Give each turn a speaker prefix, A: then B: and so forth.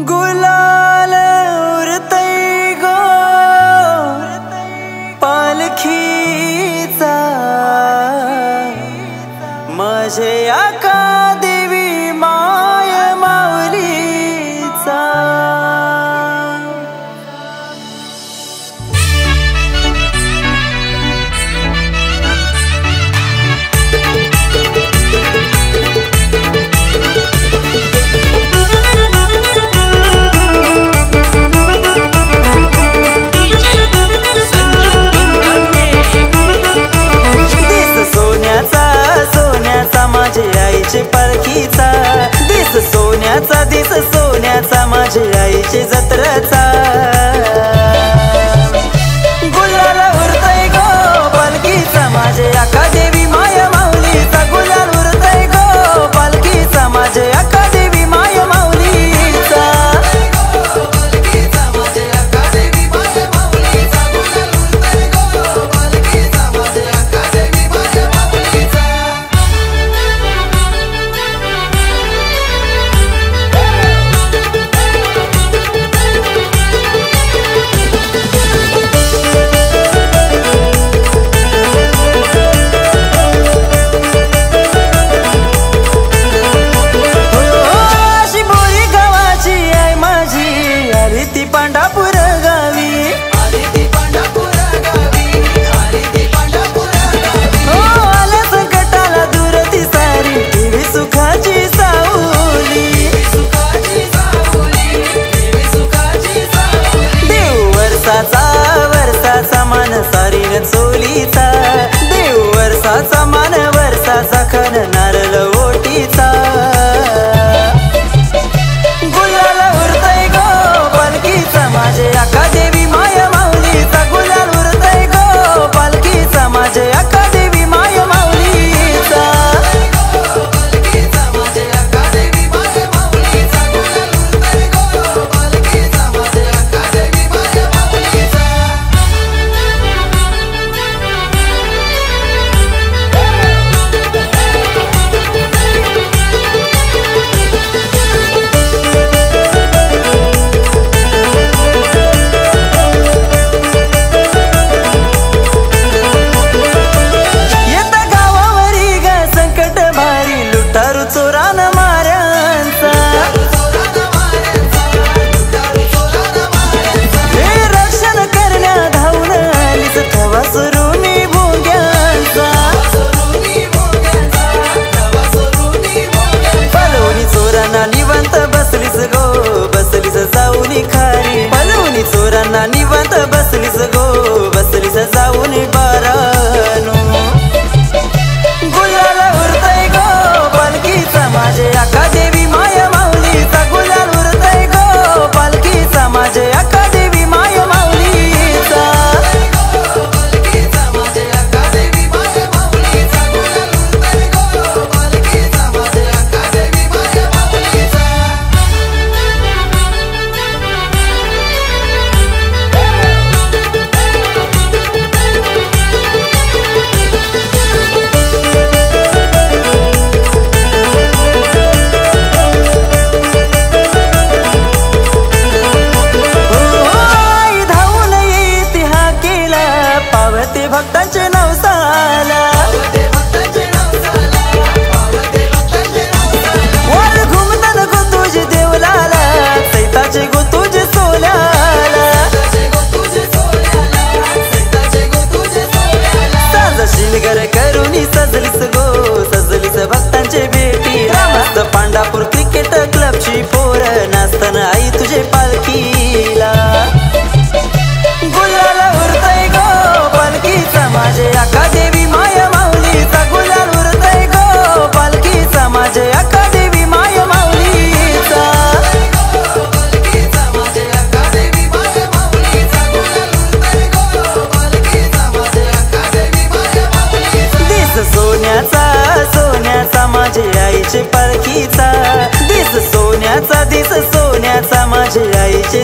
A: गुलाल उरतय गो पालखीचा माझे आका देवी माय माऊलीचा। माझ्या आईचे पालखीचा दिस सोन्याचा, दिस सोन्याचा माझ्या आईचे जत्रेचा। गुलाल उरतय गो पालखीचा माझे आका देवी माय माऊलीचा। गुलाल उरतय गो पालखीचा माझे आका देवी माय माऊलीचा। वर्षाचा मान सारीन चोलीचा, देव वर्षाचा मान वर्षाचा खण नारळ ओटीचा। गुलाल उरतय गो पालखीचा माझे आका देवी माय माऊलीचा। गुलाल उरतय गो पालखीचा माझे आका देवी माय माऊलीचा। चोरांना निवांत बसलीस गो बसलीस जाऊन बारानो। गुलाल उरतय गो पालखीचा माझे आका देवी माय माऊलीचा। गुलाल उरतय गो पालखीचा माझे आका देवी माय माऊलीचा। भक्तांचे नवसाला वर घुमताना गो तुझे देवलाला, सैताचे गो तुझे सोल्याला। साज शिलगर करून सजलीस गो सजलीस भक्तांचे भेटी। मस्त पांडापूर क्रिकेट क्लबची पोर नाचताना आई तुझे पालखीला। गुलाल उरतय गो पालखीचा माझे आका देवी माय माऊलीचा। गुलाल उरतय गो पालखीचा माझे आका देवी माय माऊलीचा। दिस सोन्याचा सोन्याचा माझे आईचे पालखीचा, दिस सोन्याचा, दिस सोन्याचा माझे आईचे